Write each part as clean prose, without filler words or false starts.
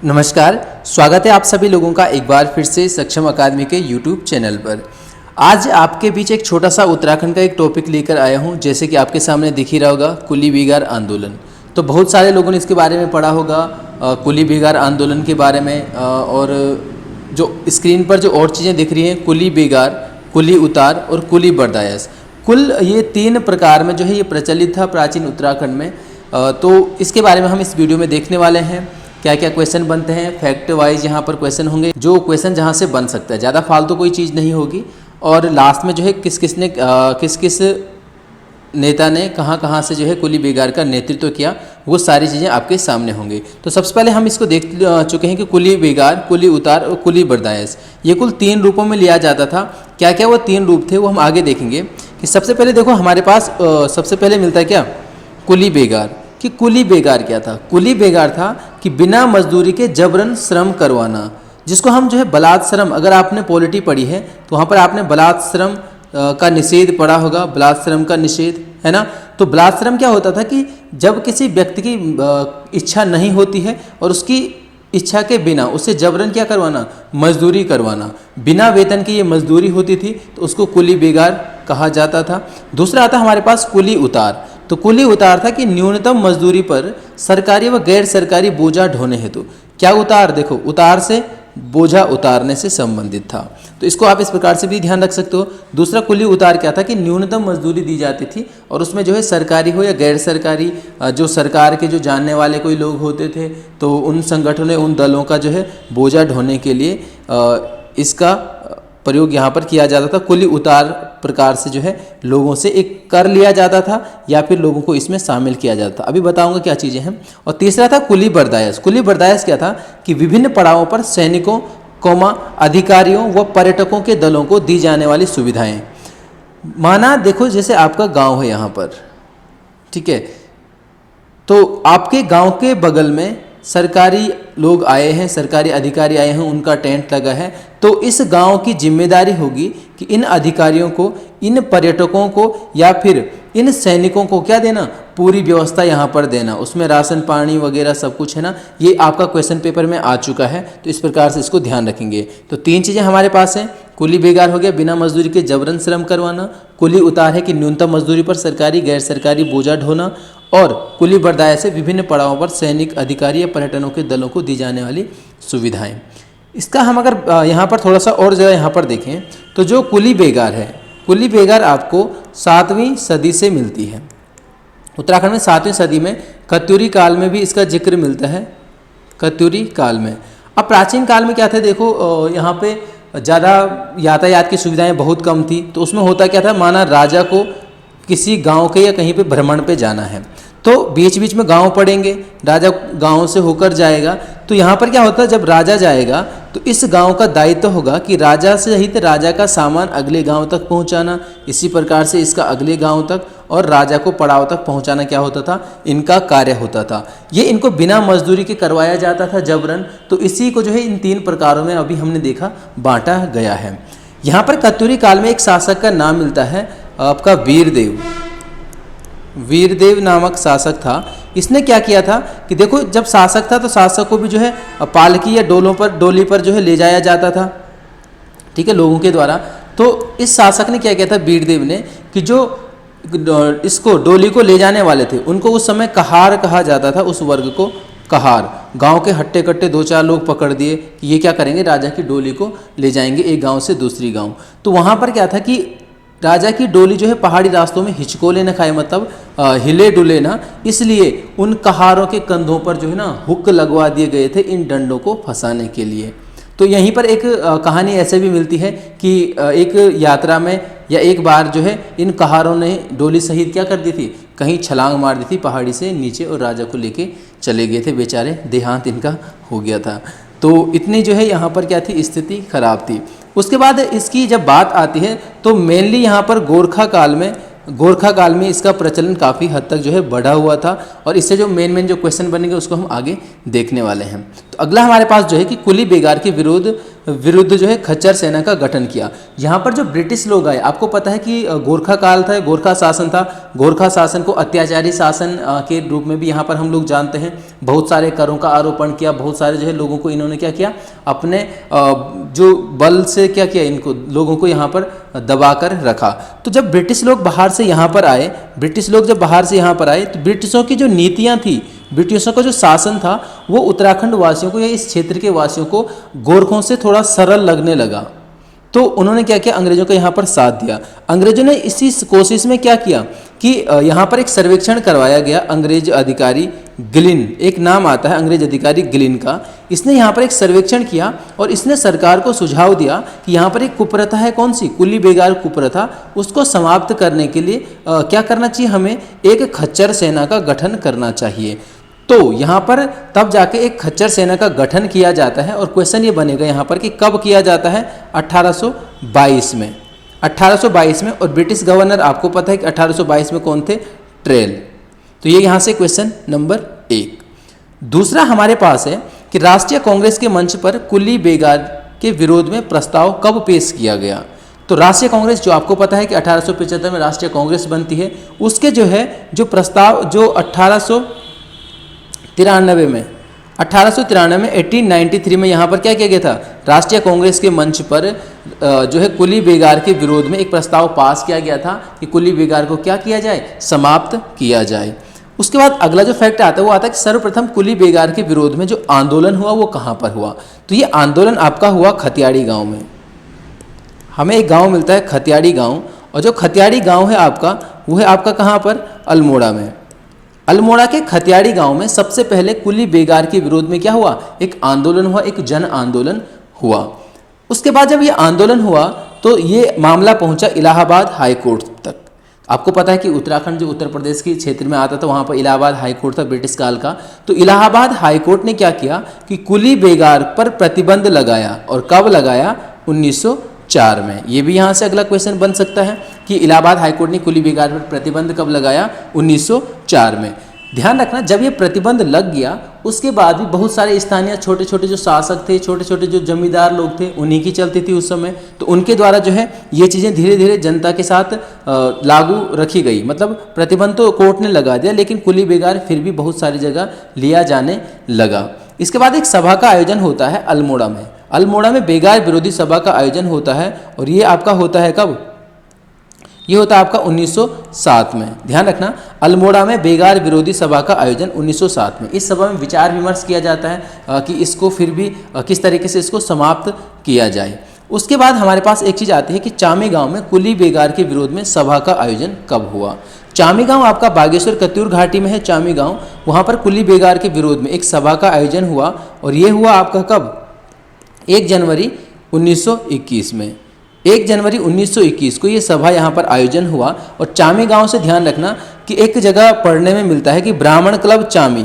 नमस्कार, स्वागत है आप सभी लोगों का एक बार फिर से सक्षम अकादमी के YouTube चैनल पर। आज आपके बीच एक छोटा सा उत्तराखंड का एक टॉपिक लेकर आया हूं, जैसे कि आपके सामने दिख ही रहा होगा कुली बेगार आंदोलन। तो बहुत सारे लोगों ने इसके बारे में पढ़ा होगा, कुली बेगार आंदोलन के बारे में। और जो स्क्रीन पर जो और चीज़ें दिख रही हैं, कुली बेगार, कुली उतार और कुली बर्दाश्त, कुल ये 3 प्रकार में जो है ये प्रचलित था प्राचीन उत्तराखंड में। तो इसके बारे में हम इस वीडियो में देखने वाले हैं। क्या क्या क्वेश्चन बनते हैं, फैक्ट वाइज यहाँ पर क्वेश्चन होंगे, जो क्वेश्चन जहाँ से बन सकता है, ज़्यादा फालतू कोई चीज़ नहीं होगी। और लास्ट में जो है किस किस नेता ने कहाँ से जो है कुली बेगार का नेतृत्व किया, वो सारी चीज़ें आपके सामने होंगी। तो सबसे पहले हम इसको देख चुके हैं कि कुली बेगार, कुली उतार और कुली बर्दाश्त, ये कुल 3 रूपों में लिया जाता था। क्या क्या वो 3 रूप थे वो हम आगे देखेंगे। कि सबसे पहले देखो हमारे पास सबसे पहले मिलता है क्या, कुली बेगार। कि कुली बेगार क्या था? कुली बेगार था कि बिना मजदूरी के जबरन श्रम करवाना, जिसको हम जो है बलात् श्रम, अगर आपने पॉलिटी पढ़ी है तो वहाँ पर आपने बलात् श्रम का निषेध पढ़ा होगा, बलात् श्रम का निषेध, है ना। तो बलात् श्रम क्या होता था कि जब किसी व्यक्ति की इच्छा नहीं होती है और उसकी इच्छा के बिना उसे जबरन क्या करवाना, मजदूरी करवाना, बिना वेतन की ये मजदूरी होती थी, तो उसको कुली बेगार कहा जाता था। दूसरा आता हमारे पास कुली उतार। तो कुली उतार था कि न्यूनतम मजदूरी पर सरकारी व गैर सरकारी बोझा ढोने हेतु। क्या उतार? देखो, उतार से बोझा उतारने से संबंधित था, तो इसको आप इस प्रकार से भी ध्यान रख सकते हो। दूसरा कुली उतार क्या था कि न्यूनतम मजदूरी दी जाती थी और उसमें जो है सरकारी हो या गैर सरकारी, जो सरकार के जो जानने वाले कोई लोग होते थे, तो उन संगठनों, उन दलों का जो है बोझा ढोने के लिए इसका प्रयोग यहाँ पर किया जाता था। कुली उतार प्रकार से जो है लोगों से एक कर लिया जाता था या फिर लोगों को इसमें शामिल किया जाता था। अभी बताऊंगा क्या चीज़ें हैं। और तीसरा था कुली बर्दाश्त। कुली बर्दाश्त क्या था कि विभिन्न पड़ावों पर सैनिकों, अधिकारियों व पर्यटकों के दलों को दी जाने वाली सुविधाएं। माना देखो, जैसे आपका गांव है यहाँ पर, ठीक है, तो आपके गांव के बगल में सरकारी लोग आए हैं, सरकारी अधिकारी आए हैं, उनका टेंट लगा है, तो इस गांव की जिम्मेदारी होगी कि इन अधिकारियों को, इन पर्यटकों को या फिर इन सैनिकों को क्या देना, पूरी व्यवस्था यहाँ पर देना, उसमें राशन पानी वगैरह सब कुछ है ना। ये आपका क्वेश्चन पेपर में आ चुका है, तो इस प्रकार से इसको ध्यान रखेंगे। तो 3 चीज़ें हमारे पास हैं। कुली बेगार हो गया, बिना मजदूरी के जबरन श्रम करवाना। कुली उतार है कि न्यूनतम मजदूरी पर सरकारी गैर सरकारी बोझा ढोना। और कुली बर्दाश्त से विभिन्न पड़ावों पर सैनिक, अधिकारी या पर्यटनों के दलों को दी जाने वाली सुविधाएं। इसका हम अगर यहाँ पर थोड़ा सा और जगह यहाँ पर देखें, तो जो कुली बेगार है, कुली बेगार आपको 7वीं सदी से मिलती है। उत्तराखंड में 7वीं सदी में कत्यूरी काल में भी इसका जिक्र मिलता है, कत्यूरी काल में। अब प्राचीन काल में क्या था, देखो यहाँ पे ज़्यादा यातायात की सुविधाएं बहुत कम थी, तो उसमें होता क्या था, माना राजा को किसी गांव के या कहीं पे भ्रमण पे जाना है, तो बीच बीच में गांव पड़ेंगे, राजा गांव से होकर जाएगा, तो यहाँ पर क्या होता है, जब राजा जाएगा तो इस गांव का दायित्व होगा कि राजा से सहित राजा का सामान अगले गांव तक पहुंचाना। इसी प्रकार से इसका अगले गांव तक और राजा को पड़ाव तक पहुंचाना क्या होता था, इनका कार्य होता था। ये इनको बिना मजदूरी के करवाया जाता था जबरन। तो इसी को जो है इन 3 प्रकारों में अभी हमने देखा बांटा गया है। यहाँ पर कत्यूरी काल में एक शासक का नाम मिलता है आपका वीरदेव। वीरदेव नामक शासक था। इसने क्या किया था कि देखो, जब शासक था तो शासक को भी जो है पालकी या डोली पर जो है ले जाया जाता था, ठीक है, लोगों के द्वारा। तो इस शासक ने क्या किया था, वीरदेव ने, कि जो इसको डोली को ले जाने वाले थे उनको उस समय कहार कहा जाता था, उस वर्ग को कहार। गांव के हट्टे कट्टे 2-4 लोग पकड़ दिए कि ये क्या करेंगे, राजा की डोली को ले जाएंगे एक गांव से दूसरी गांव। तो वहाँ पर क्या था कि राजा की डोली जो है पहाड़ी रास्तों में हिचकोले न खाए, मतलब हिले डुले ना, इसलिए उन कहारों के कंधों पर जो है ना हुक लगवा दिए गए थे इन डंडों को फंसाने के लिए। तो यहीं पर एक कहानी ऐसे भी मिलती है कि एक यात्रा में या एक बार जो है इन कहारों ने डोली सहित क्या कर दी थी, कहीं छलांग मार दी थी पहाड़ी से नीचे और राजा को लेके चले गए थे, बेचारे देहांत इनका हो गया था। तो इतनी जो है यहाँ पर क्या थी, स्थिति खराब थी। उसके बाद इसकी जब बात आती है तो मेनली यहाँ पर गोरखा काल में इसका प्रचलन काफ़ी हद तक जो है बढ़ा हुआ था। और इससे जो मेन जो क्वेश्चन बनेंगे उसको हम आगे देखने वाले हैं। तो अगला हमारे पास जो है कि कुली बेगार के विरोध विरुद्ध जो है खच्चर सेना का गठन किया। यहाँ पर जो ब्रिटिश लोग आए, आपको पता है कि गोरखा काल था, गोरखा शासन था। गोरखा शासन को अत्याचारी शासन के रूप में भी यहाँ पर हम लोग जानते हैं। बहुत सारे करों का आरोपण किया, बहुत सारे जो है लोगों को इन्होंने क्या किया, अपने जो बल से क्या किया, इनको लोगों को यहाँ पर दबा कर रखा। तो जब ब्रिटिश लोग बाहर से यहाँ पर आए, ब्रिटिश लोग जब बाहर से यहाँ पर आए तो ब्रिटिशों की जो नीतियाँ थी, ब्रिटिशों का जो शासन था, वो उत्तराखंड वासियों को या इस क्षेत्र के वासियों को गोरखों से थोड़ा सरल लगने लगा। तो उन्होंने क्या किया, अंग्रेजों का यहाँ पर साथ दिया। अंग्रेजों ने इसी कोशिश में क्या किया कि यहाँ पर एक सर्वेक्षण करवाया गया। अंग्रेज अधिकारी ग्लिन, एक नाम आता है अंग्रेज अधिकारी ग्लिन का, इसने यहाँ पर एक सर्वेक्षण किया और इसने सरकार को सुझाव दिया कि यहाँ पर एक कुप्रथा है, कौन सी, कुली बेगार कुप्रथा, उसको समाप्त करने के लिए क्या करना चाहिए, हमें एक खच्चर सेना का गठन करना चाहिए। तो यहाँ पर तब जाके एक खच्चर सेना का गठन किया जाता है। और क्वेश्चन ये बनेगा यहाँ पर कि कब किया जाता है, 1822 में, 1822 में। और ब्रिटिश गवर्नर आपको पता है कि 1822 में कौन थे, ट्रेल। तो ये यहाँ से क्वेश्चन नंबर 1। दूसरा हमारे पास है कि राष्ट्रीय कांग्रेस के मंच पर कुली बेगार के विरोध में प्रस्ताव कब पेश किया गया। तो राष्ट्रीय कांग्रेस, जो आपको पता है कि 1875 में राष्ट्रीय कांग्रेस बनती है, उसके जो है जो प्रस्ताव जो 1893 में 1893 में यहाँ पर क्या किया गया था, राष्ट्रीय कांग्रेस के मंच पर जो है कुली बेगार के विरोध में एक प्रस्ताव पास किया गया था कि कुली बेगार को क्या किया जाए, समाप्त किया जाए। उसके बाद अगला जो फैक्ट आता है वो आता है कि सर्वप्रथम कुली बेगार के विरोध में जो आंदोलन हुआ वो कहाँ पर हुआ। तो ये आंदोलन आपका हुआ खतियाड़ी गाँव में। हमें एक गाँव मिलता है खतियाड़ी गाँव, और जो खतियाड़ी गाँव है आपका, वो है आपका कहाँ पर, अल्मोड़ा में। अल्मोड़ा के खतियाड़ी गांव में सबसे पहले कुली बेगार के विरोध में क्या हुआ, एक आंदोलन हुआ, एक जन आंदोलन हुआ। उसके बाद जब ये आंदोलन हुआ तो ये मामला पहुंचा इलाहाबाद हाई कोर्ट तक। आपको पता है कि उत्तराखंड जो उत्तर प्रदेश के क्षेत्र में आता था, वहाँ पर इलाहाबाद हाई कोर्ट था ब्रिटिश काल का। तो इलाहाबाद हाई कोर्ट ने क्या किया कि कुली बेगार पर प्रतिबंध लगाया। और कब लगाया, 1904 में। ये भी यहाँ से अगला क्वेश्चन बन सकता है कि इलाहाबाद हाईकोर्ट ने कुली बेगार पर प्रतिबंध कब लगाया, 1904 में। ध्यान रखना, जब ये प्रतिबंध लग गया उसके बाद भी बहुत सारे स्थानीय छोटे छोटे जो शासक थे, छोटे छोटे जो जमींदार लोग थे, उन्हीं की चलती थी उस समय। तो उनके द्वारा जो है ये चीज़ें धीरे धीरे जनता के साथ लागू रखी गई। मतलब प्रतिबंध तो कोर्ट ने लगा दिया, लेकिन कुली बेगार फिर भी बहुत सारी जगह लिया जाने लगा। इसके बाद एक सभा का आयोजन होता है अल्मोड़ा में। अल्मोड़ा में बेगार विरोधी सभा का आयोजन होता है, और ये आपका होता है कब, ये होता है आपका 1907 में। ध्यान रखना, अल्मोड़ा में बेगार विरोधी सभा का आयोजन 1907 में। इस सभा में विचार विमर्श किया जाता है कि इसको फिर भी किस तरीके से इसको समाप्त किया जाए। उसके बाद हमारे पास एक चीज़ आती है कि चामी गांव में कुली बेगार के विरोध में सभा का आयोजन कब हुआ। चामी गांव आपका बागेश्वर कत्यूर घाटी में है। चामी गांव, वहाँ पर कुली बेगार के विरोध में एक सभा का आयोजन हुआ, और ये हुआ आपका कब, 1 जनवरी 1921 में। 1 जनवरी 1921 को ये सभा यहाँ पर आयोजन हुआ। और चामी गांव से ध्यान रखना कि एक जगह पढ़ने में मिलता है कि ब्राह्मण क्लब चामी,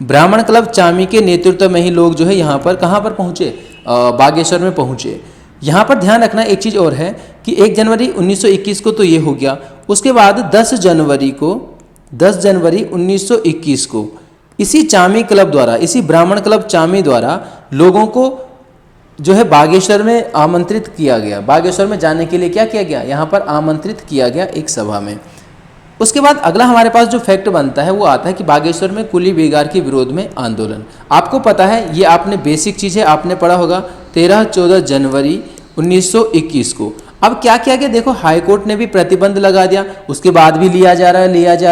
ब्राह्मण क्लब चामी के नेतृत्व में ही लोग जो है यहाँ पर कहाँ पर पहुँचे, बागेश्वर में पहुँचे। यहाँ पर ध्यान रखना एक चीज़ और है कि 1 जनवरी 1921 को तो ये हो गया। उसके बाद 10 जनवरी 1921 को इसी चामी क्लब द्वारा, इसी ब्राह्मण क्लब चामी द्वारा लोगों को जो है बागेश्वर में आमंत्रित किया गया। बागेश्वर में जाने के लिए क्या किया गया, यहाँ पर आमंत्रित किया गया एक सभा में। उसके बाद अगला हमारे पास जो फैक्ट बनता है वो आता है कि बागेश्वर में कुली बेगार के विरोध में आंदोलन। आपको पता है, ये आपने बेसिक चीज़ है, आपने पढ़ा होगा 13-14 जनवरी 1921 को। अब क्या किया गया, देखो हाईकोर्ट ने भी प्रतिबंध लगा दिया, उसके बाद भी लिया जा रहा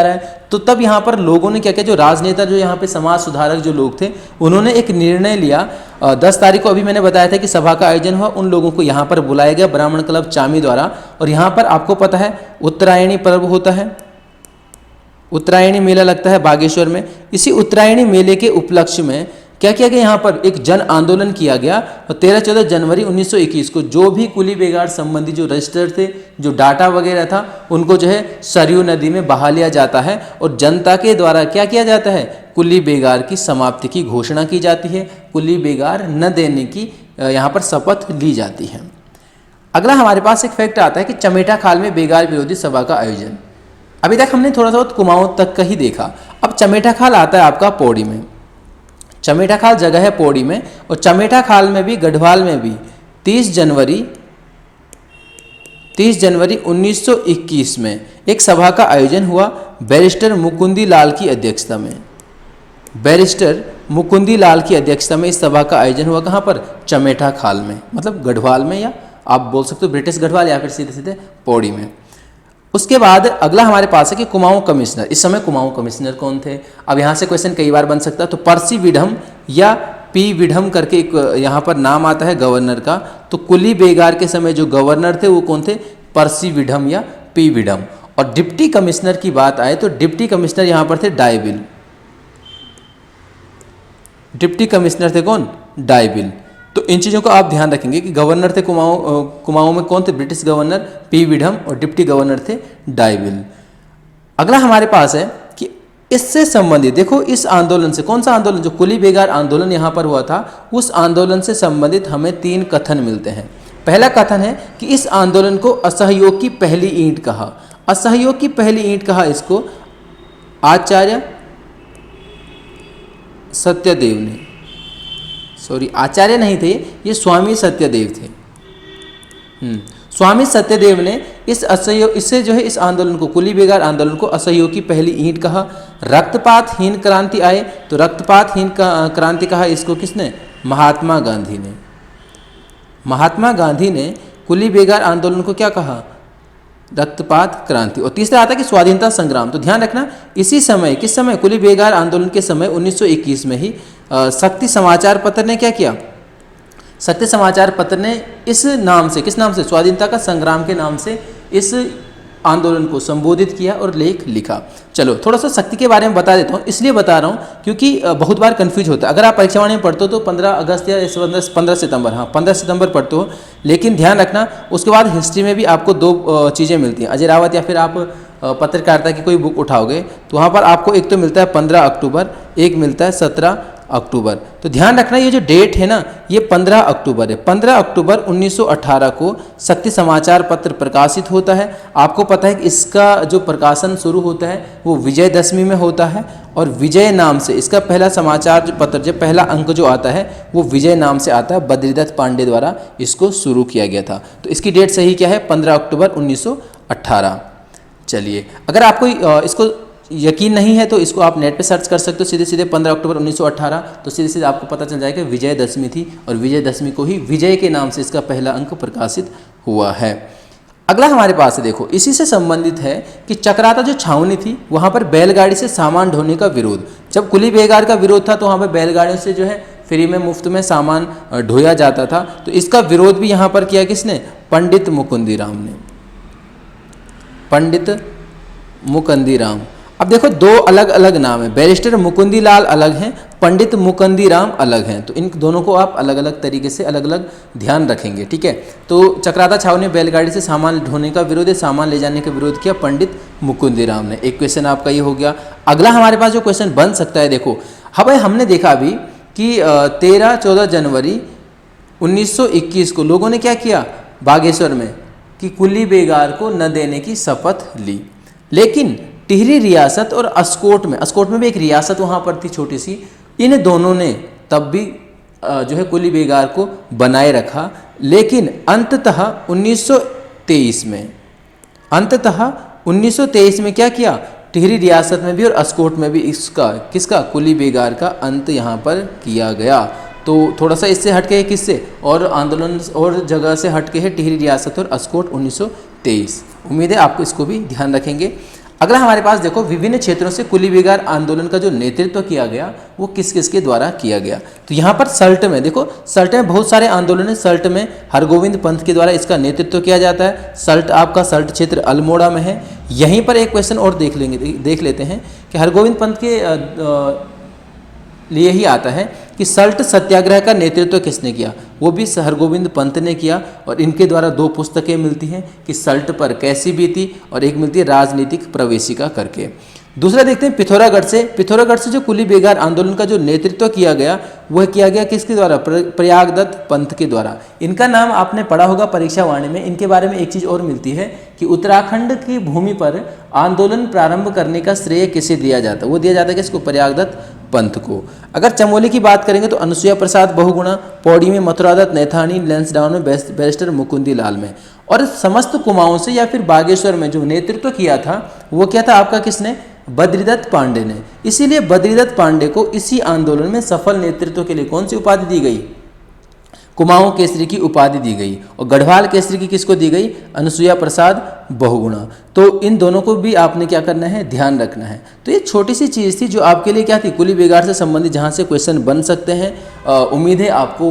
है। तो तब यहाँ पर लोगों ने क्या किया, जो राजनेता, जो यहाँ पे समाज सुधारक जो लोग थे, उन्होंने एक निर्णय लिया। 10 तारीख को अभी मैंने बताया था कि सभा का आयोजन हुआ, उन लोगों को यहाँ पर बुलाया गया ब्राह्मण क्लब चामी द्वारा। और यहाँ पर आपको पता है उत्तरायणी पर्व होता है, उत्तरायणी मेला लगता है बागेश्वर में। इसी उत्तरायणी मेले के उपलक्ष्य में क्या किया गया, यहाँ पर एक जन आंदोलन किया गया। और 13-14 जनवरी 1921 को जो भी कुली बेगार संबंधी जो रजिस्टर थे, जो डाटा वगैरह था, उनको जो है सरयू नदी में बहा लिया जाता है। और जनता के द्वारा क्या किया जाता है, कुली बेगार की समाप्ति की घोषणा की जाती है, कुली बेगार न देने की यहाँ पर शपथ ली जाती है। अगला हमारे पास एक फैक्ट आता है कि चमेटा खाल में बेगार विरोधी सभा का आयोजन। अभी तक हमने थोड़ा सा कुमाऊं तक का ही देखा। अब चमेटा खाल आता है आपका पौड़ी में। चमेटा खाल जगह है पौड़ी में, और चमेटा खाल में भी गढ़वाल में भी 30 जनवरी 1921 में एक सभा का आयोजन हुआ बैरिस्टर मुकुंदी लाल की अध्यक्षता में। बैरिस्टर मुकुंदी लाल की अध्यक्षता में इस सभा का आयोजन हुआ। कहाँ पर? चमेटा खाल में, मतलब गढ़वाल में, या आप बोल सकते हो ब्रिटिश गढ़वाल, या फिर सीधे सीधे पौड़ी में। उसके बाद अगला हमारे पास है कि कुमाऊं कमिश्नर। इस समय कुमाऊं कमिश्नर कौन थे? अब यहाँ से क्वेश्चन कई बार बन सकता है। तो पर्सी विडम या पी विडम करके एक यहाँ पर नाम आता है गवर्नर का। तो कुली बेगार के समय जो गवर्नर थे वो कौन थे? पर्सी विडम या पी विडम। और डिप्टी कमिश्नर की बात आए तो डिप्टी कमिश्नर यहाँ पर थे डायबिल। डिप्टी कमिश्नर थे कौन? डायबिल। तो इन चीज़ों को आप ध्यान रखेंगे कि गवर्नर थे कुमाऊं में कौन थे? ब्रिटिश गवर्नर पी विडम, और डिप्टी गवर्नर थे डायबिल। अगला हमारे पास है कि इससे संबंधित, देखो इस आंदोलन से, कौन सा आंदोलन? जो कुली बेगार आंदोलन यहाँ पर हुआ था, उस आंदोलन से संबंधित हमें 3 कथन मिलते हैं। पहला कथन है कि इस आंदोलन को असहयोग की पहली ईंट कहा। असहयोग की पहली ईंट कहा इसको आचार्य सत्यदेव ने। सॉरी, आचार्य नहीं थे, ये स्वामी सत्यदेव थे। स्वामी सत्यदेव ने इस असहयोग, इससे जो है इस आंदोलन को, कुली बेगार आंदोलन को असहयोग की पहली ईंट कहा। रक्तपातहीन क्रांति आए तो रक्तपातहीन क्रांति कहा इसको किसने? महात्मा गांधी ने। महात्मा गांधी ने कुली बेगार आंदोलन को क्या कहा? रक्तपात क्रांति। और तीसरा आता है कि स्वाधीनता संग्राम। तो ध्यान रखना, इसी समय, किस समय? कुली बेगार आंदोलन के समय 1921 में ही शक्ति समाचार पत्र ने क्या किया? शक्ति समाचार पत्र ने इस नाम से, किस नाम से? स्वाधीनता का संग्राम के नाम से इस आंदोलन को संबोधित किया और लेख लिखा। चलो थोड़ा सा शक्ति के बारे में बता देता हूँ, इसलिए बता रहा हूँ क्योंकि बहुत बार कंफ्यूज होता है। अगर आप परीक्षावाणी में पढ़ते हो तो 15 अगस्त या 15 सितंबर, हाँ 15 सितंबर पढ़ते हो, लेकिन ध्यान रखना उसके बाद हिस्ट्री में भी आपको 2 चीज़ें मिलती हैं। अजय रावत या फिर आप पत्रकारिता की कोई बुक उठाओगे तो वहाँ पर आपको एक तो मिलता है 15 अक्टूबर, एक मिलता है 17 अक्टूबर। तो ध्यान रखना ये जो डेट है ना, ये 15 अक्टूबर है। 15 अक्टूबर 1918 को शक्ति समाचार पत्र प्रकाशित होता है। आपको पता है कि इसका जो प्रकाशन शुरू होता है वो विजयदशमी में होता है, और विजय नाम से इसका पहला समाचार जो पत्र, जो पहला अंक जो आता है वो विजय नाम से आता है। बद्रीदत्त पांडे द्वारा इसको शुरू किया गया था। तो इसकी डेट सही क्या है? 15 अक्टूबर 1918। चलिए, अगर आपको इसको यकीन नहीं है तो इसको आप नेट पे सर्च कर सकते हो, सीधे सीधे 15 अक्टूबर 1918, तो सीधे सीधे आपको पता चल जाएगा विजयदशमी थी, और विजयदशमी को ही विजय के नाम से इसका पहला अंक प्रकाशित हुआ है। अगला हमारे पास है, देखो इसी से संबंधित है कि चक्राता जो छावनी थी वहाँ पर बैलगाड़ी से सामान ढोने का विरोध। जब कुली बेगार का विरोध था तो वहाँ पर बैलगाड़ियों से जो है फ्री में, मुफ्त में सामान ढोया जाता था। तो इसका विरोध भी यहाँ पर किया किसने? पंडित मुकुंदी राम ने। पंडित मुकुंदी राम। अब देखो 2 अलग अलग नाम है, बैरिस्टर मुकुंदी लाल अलग हैं, पंडित मुकुंदी राम अलग हैं। तो इन दोनों को आप अलग अलग तरीके से अलग अलग ध्यान रखेंगे, ठीक है। तो चक्राता छावनी बैलगाड़ी से सामान ढोने का विरोध है, सामान ले जाने का विरोध किया पंडित मुकुंदी राम ने। एक क्वेश्चन आपका ये हो गया। अगला हमारे पास जो क्वेश्चन बन सकता है, देखो हाँ भाई, हमने देखा अभी कि 13-14 जनवरी 1921 को लोगों ने क्या किया बागेश्वर में, कि कुली बेगार को न देने की शपथ ली। लेकिन टिहरी रियासत और अस्कोट में भी एक रियासत वहाँ पर थी छोटी सी, इन दोनों ने तब भी जो है कुली बेगार को बनाए रखा। लेकिन अंततः 1923 में क्या किया? टिहरी रियासत में भी और अस्कोट में भी किसका कुली बेगार का अंत यहाँ पर किया गया। तो थोड़ा सा इससे हटके है किससे, और आंदोलन और जगह से हटके है टिहरी रियासत और अस्कोट 1923। उम्मीद है आपको इसको भी ध्यान रखेंगे। अगला हमारे पास देखो, विभिन्न क्षेत्रों से कुली बेगार आंदोलन का जो नेतृत्व किया गया वो किस किस के द्वारा किया गया। तो यहाँ पर सल्ट में देखो, सल्ट में बहुत सारे आंदोलन है। सल्ट में हरगोविंद पंत के द्वारा इसका नेतृत्व किया जाता है। सल्ट आपका सल्ट क्षेत्र अल्मोड़ा में है। यहीं पर एक क्वेश्चन और देख लेते हैं कि हरगोविंद पंत के लिए ही आता है कि सल्ट सत्याग्रह का नेतृत्व किसने किया। वो भी हरगोविंद पंत ने किया, और इनके द्वारा 2 पुस्तकें मिलती हैं कि सल्ट पर कैसी बीती, और एक मिलती है राजनीतिक प्रवेशिका करके। दूसरा देखते हैं पिथौरागढ़ से जो कुली बेगार आंदोलन का जो नेतृत्व किया गया वह किया गया किसके द्वारा? प्रयागदत्त पंत के द्वारा। इनका नाम आपने पढ़ा होगा परीक्षा वाणी में। इनके बारे में एक चीज़ और मिलती है कि उत्तराखंड की भूमि पर आंदोलन प्रारंभ करने का श्रेय किसे दिया जाता है? वो दिया जाता है किसको? प्रयागदत्त पंथ को। अगर चमोली की बात करेंगे तो अनुसुईया प्रसाद बहुगुणा, पौड़ी में मथुरादत्त नैथानी, लैंसडाउन में बैरिस्टर मुकुंदी लाल में। और समस्त कुमाऊं से या फिर बागेश्वर में जो नेतृत्व किया था वो क्या था आपका, किसने, बद्रीदत्त पांडे ने। इसीलिए बद्रीदत्त पांडे को इसी आंदोलन में सफल नेतृत्व के लिए कौन सी उपाधि दी गई, कुमाऊं केसरी की उपाधि दी गई। और गढ़वाल केसरी की किसको दी गई, अनुसुईया प्रसाद बहुगुणा। तो इन दोनों को भी आपने क्या करना है, ध्यान रखना है। तो ये छोटी सी चीज़ थी जो आपके लिए क्या थी, कुली बिगाड़ से संबंधित जहाँ से क्वेश्चन बन सकते हैं। उम्मीद है आपको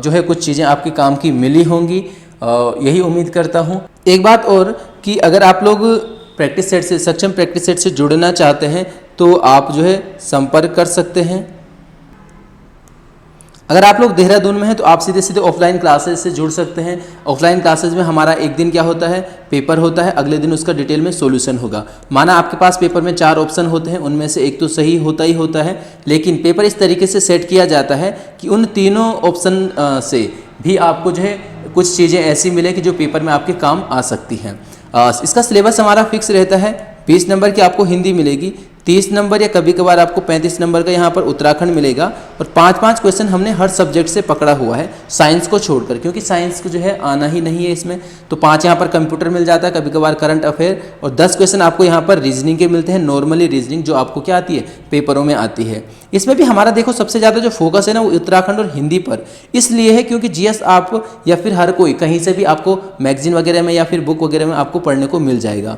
जो है कुछ चीज़ें आपके काम की मिली होंगी, यही उम्मीद करता हूँ। एक बात और कि अगर आप लोग प्रैक्टिस सेट से, सक्षम प्रैक्टिस सेट से जुड़ना चाहते हैं तो आप जो है संपर्क कर सकते हैं। अगर आप लोग देहरादून में हैं तो आप सीधे सीधे ऑफलाइन क्लासेस से जुड़ सकते हैं। ऑफलाइन क्लासेस में हमारा एक दिन क्या होता है, पेपर होता है, अगले दिन उसका डिटेल में सॉल्यूशन होगा। माना आपके पास पेपर में 4 ऑप्शन होते हैं, उनमें से एक तो सही होता ही होता है, लेकिन पेपर इस तरीके से सेट किया जाता है कि उन तीनों ऑप्शन से भी आपको जो है कुछ चीज़ें ऐसी मिले कि जो पेपर में आपके काम आ सकती हैं। इसका सिलेबस हमारा फिक्स रहता है, 20 नंबर की आपको हिंदी मिलेगी, 30 नंबर या कभी कभार आपको 35 नंबर का यहाँ पर उत्तराखंड मिलेगा। और 5-5 क्वेश्चन हमने हर सब्जेक्ट से पकड़ा हुआ है, साइंस को छोड़कर, क्योंकि साइंस को जो है आना ही नहीं है इसमें। तो 5 यहाँ पर कंप्यूटर मिल जाता है, कभी कभार करंट अफेयर, और 10 क्वेश्चन आपको यहाँ पर रीजनिंग के मिलते हैं, नॉर्मली रीजनिंग जो आपको क्या आती है, पेपरों में आती है। इसमें भी हमारा देखो सबसे ज़्यादा जो फोकस है ना वो उत्तराखंड और हिंदी पर इसलिए है क्योंकि जीएस आप या फिर हर कोई कहीं से भी आपको मैगजीन वगैरह में या फिर बुक वगैरह में आपको पढ़ने को मिल जाएगा।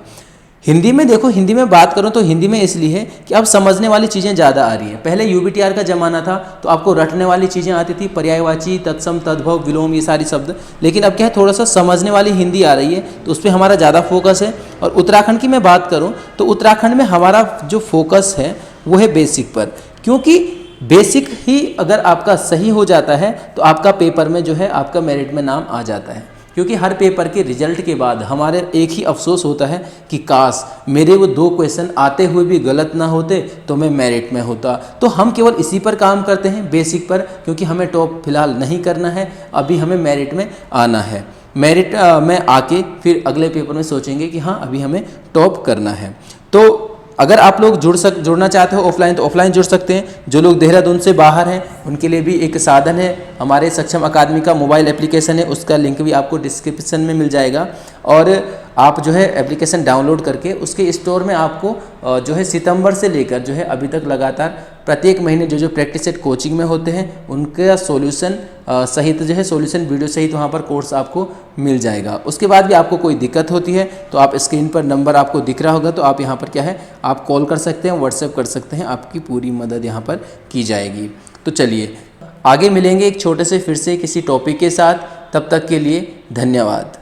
हिंदी में देखो, हिंदी में बात करूं तो हिंदी में इसलिए है कि अब समझने वाली चीज़ें ज़्यादा आ रही हैं। पहले यूबीटीआर का ज़माना था तो आपको रटने वाली चीज़ें आती थी, पर्यायवाची, तत्सम, तद्भव, विलोम, ये सारी शब्द। लेकिन अब क्या है, थोड़ा सा समझने वाली हिंदी आ रही है तो उस पर हमारा ज़्यादा फोकस है। और उत्तराखंड की मैं बात करूँ तो उत्तराखंड में हमारा जो फोकस है वो है बेसिक पर, क्योंकि बेसिक ही अगर आपका सही हो जाता है तो आपका पेपर में जो है आपका मेरिट में नाम आ जाता है। क्योंकि हर पेपर के रिजल्ट के बाद हमारे एक ही अफसोस होता है कि काश मेरे वो 2 क्वेश्चन आते हुए भी गलत ना होते तो मैं मेरिट में होता। तो हम केवल इसी पर काम करते हैं, बेसिक पर, क्योंकि हमें टॉप फिलहाल नहीं करना है, अभी हमें मेरिट में आना है। मेरिट में आके फिर अगले पेपर में सोचेंगे कि हाँ अभी हमें टॉप करना है। तो अगर आप लोग जुड़ना चाहते हो ऑफलाइन तो ऑफलाइन जुड़ सकते हैं। जो लोग देहरादून से बाहर हैं उनके लिए भी एक साधन है, हमारे सक्षम अकादमी का मोबाइल एप्लीकेशन है, उसका लिंक भी आपको डिस्क्रिप्शन में मिल जाएगा। और आप जो है एप्लीकेशन डाउनलोड करके उसके स्टोर में आपको जो है सितंबर से लेकर जो है अभी तक लगातार प्रत्येक महीने जो प्रैक्टिस सेट कोचिंग में होते हैं उनका सॉल्यूशन सहित जो है सॉल्यूशन वीडियो सहित वहाँ पर कोर्स आपको मिल जाएगा। उसके बाद भी आपको कोई दिक्कत होती है तो आप स्क्रीन पर नंबर आपको दिख रहा होगा, तो आप यहाँ पर क्या है आप कॉल कर सकते हैं, व्हाट्सएप कर सकते हैं, आपकी पूरी मदद यहाँ पर की जाएगी। तो चलिए आगे मिलेंगे एक छोटे से फिर से किसी टॉपिक के साथ, तब तक के लिए धन्यवाद।